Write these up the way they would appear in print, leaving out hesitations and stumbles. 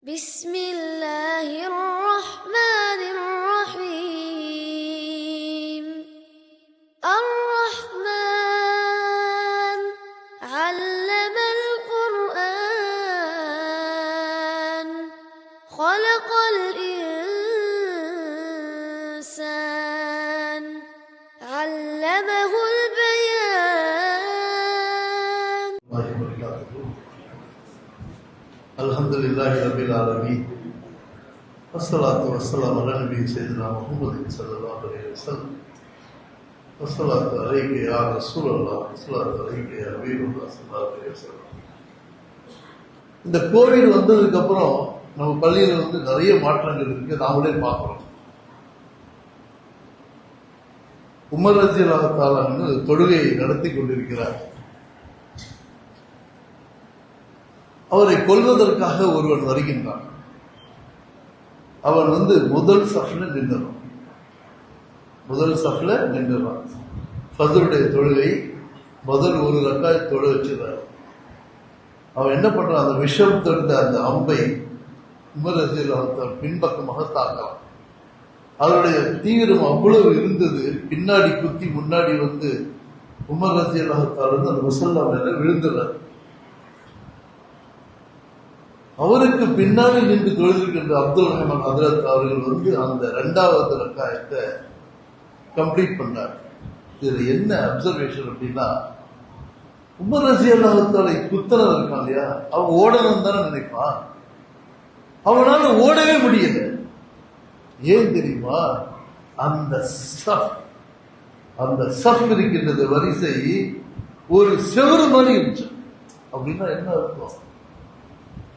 بسم الله الرحمن الرحيم الرحمن علم القرآن خلق الإنسان علمه البيان. அல்ஹம்துலில்லாஹி ரப்பில் ஆலமீன் வஸ்ஸலாத்து வஸ்ஸலாமு அலா நபி சய்யிதினா முஹம்மது ஸல்லல்லாஹு அலைஹி வஸல்லம் வஸ்ஸலாத்து அலைக யா ரசூலல்லாஹ் வஸ்ஸலாத்து அலைக யா ஹபீபல்லாஹ் ஸல்லல்லாஹு அலைஹி வஸல்லம். இந்த கோவிட் வந்ததுக்கு அப்புறம் நம்ம பள்ளியில் நிறைய மாற்றங்கள் இருக்கு, நாமளே பார்க்கிறோம். உமர் ரலியல்லாஹு தஆலா தொழுகையை நடத்தி கொண்டிருக்கிறார். அவரை கொல்வதற்காக ஒருவன் வருகின்றான். அவன் முதல் சஃப்ல நின்றுறான். ஃபஜ்ருடைய தொழுகை முதல் ஒரு ரக்காத் தொழ வச்சிருந்தார். அவன் என்ன பண்றான், அந்த விஷம் தெரிந்த அந்த அம்பை உமர் ரலியல்லாஹு தஆலா பின்பக்கமாக தாக்கலாம். அவருடைய தீவிரம் அவ்வளவு இருந்தது. பின்னாடி குத்தி முன்னாடி உமர் ரலியல்லாஹு தஆலா அந்த முஸல்லா மேல விழுந்துறார். அவருக்கு பின்னாடி நின்று தொழுதிருக்கின்ற அப்துல் ரஹ்மான் ஹதரத் அவர்கள் அந்த 2வது ரக்காயத்தை கம்ப்ளீட் பண்ணார். இதுல என்ன அப்சர்வேஷன் அப்படின்னா, உமர் ரலியல்லாஹு தஆலா குத்தனது இருக்கான் இல்லையா, அவன் ஓடணும் தானே நினைப்பான். அவனால ஓடவே முடியல. ஏன் தெரியுமா, அந்த சஃப் இருக்கின்றது வரிசை ஒரு செவரு மாதிரி இருந்துச்சு. அப்படின்னா என்ன அர்த்தம்,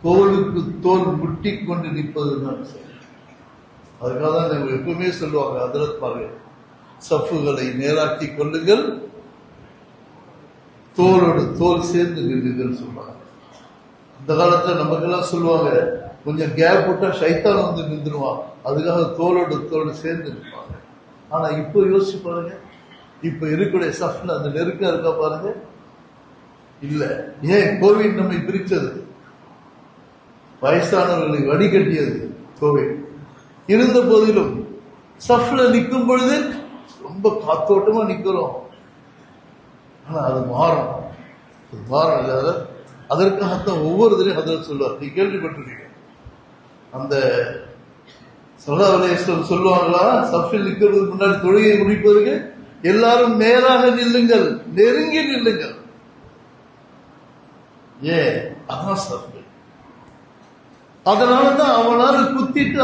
தோளுக்கு தோல் முட்டி கொண்டு நிற்பதுதான். அதுக்காக தான் எப்பவுமே சொல்லுவாங்க ஹதரத்மார்கள், சஃப்புகளை நேராக்கி கொள்ளுங்கள், தோளோடு தோல் சேர்ந்து நில்லுங்கள் சொல்லுவாங்க. இந்த காலத்துல நமக்கெல்லாம் சொல்லுவாங்க, கொஞ்சம் கேப் விட்டா ஷைத்தான் நின்றுடுவான், அதுக்காக தோளோடு தோல் சேர்ந்து நிற்பாங்க. ஆனா இப்போ யோசிச்சு பாருங்க, இப்ப இருக்கக்கூடிய சஃப்ல அந்த நெருக்கம் இருக்கா பாருங்க. இல்ல. ஏன் கோவிட் நம்மை பிரிச்சது, வயசானவர்களை வடிகட்டியது கோவிட். இருந்த போதிலும் சஃப்ல நிற்கும் பொழுது ரொம்ப காத்தோட்டமா நிக்கிறோம். ஆனா அது மாறும். அதற்காகத்தான் ஒவ்வொருத்தரையும் ஹதரத் சொல்லுவார். நீ கேள்விப்பட்டிருக்கீங்க, அந்த ஸல்லல்லாஹு அலைஹி வஸல்லம் சொல்லுவாங்களா, சஃபில் நிற்கிறதுக்கு முன்னாடி தொழுகையை முடிப்பதற்கு எல்லாரும் நேராக நில்லுங்கள், நெருங்கி நில்லுங்கள். ஏன், அதான் சஃப். அதனாலதான் அவனால குத்திட்டு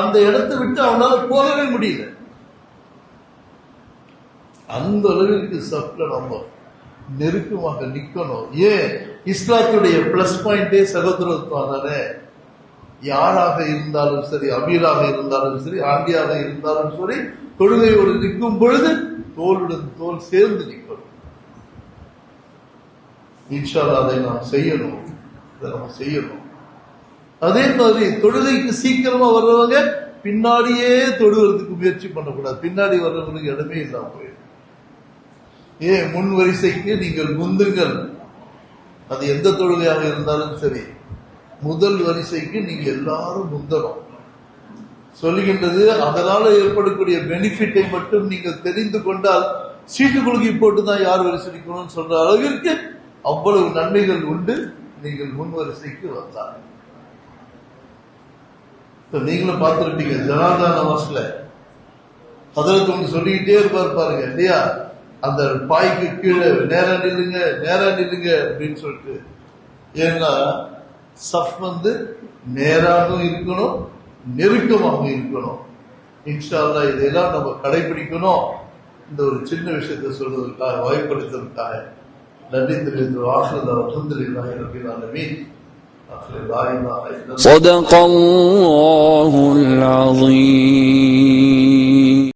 அந்த இடத்தை விட்டு அவனால போகவே முடியல. அந்த அளவிற்கு சஃப்ல நம்ம நெருக்கமாக நிக்கணும். ஏன், இஸ்லாத்துடைய பிளஸ் பாயிண்டே சகோதரத்துவம் தானே. யாராக இருந்தாலும் சரி, அமீராக இருந்தாலும் சரி, ஆண்டியாக இருந்தாலும் சரி, தொழுகையோடு நிற்கும் பொழுது தோளுடன் தோல் சேர்ந்து நிற்கணும். இன்ஷா அல்லாஹ் அதை நாம் செய்யணும். அதே மாதிரி தொழுகைக்கு சீக்கிரமா வர்றவங்க பின்னாடியே தொழுவதற்கு முயற்சி பண்ணக்கூடாது. பின்னாடி வர்றவங்களுக்கு இடமே இல்லாம போயிடும். ஏன், முன் வரிசைக்கு நீங்கள் முந்துங்கள். அது எந்த தொழுகையாக இருந்தாலும் சரி, முதல் வரிசைக்கு நீங்க எல்லாரும் முந்தணும் சொல்லுகின்றது. அதனால ஏற்படக்கூடிய பெனிஃபிட்டை மட்டும் நீங்கள் தெரிந்து கொண்டால், சீட்டு குலுக்கி போட்டுதான் யார் வரிசை நிற்கணும்னு சொல்ற அளவிற்கு அவ்வளவு நன்மைகள் உண்டு. நீங்கள் முன் வரிசைக்கு வந்தால் நீங்களும் பார்த்திருப்பீங்க, ஜனாதா நமாஸ்ல ஹதரத் சொல்லிக்கிட்டே இருப்பார் பாருங்க இல்லையா, அந்த பாய்க்கு கீழே நேரா நில்லுங்க அப்படின்னு சொல்லிட்டு. ஏன்னா சஃப் நேராகவும் இருக்கணும், நெருக்கமாக இருக்கணும். இன்ஷா அல்லாஹ் இதெல்லாம் நம்ம கடைபிடிக்கணும். இந்த ஒரு சின்ன விஷயத்தை சொல்றதுக்காக, வாய்ப்படுத்துவதற்காக நன்றி தெரிவித்து ஆஹிர் அல்ஹம்துலில்லாஹி ரப்பில் ஆலமீன். صدق الله العظيم.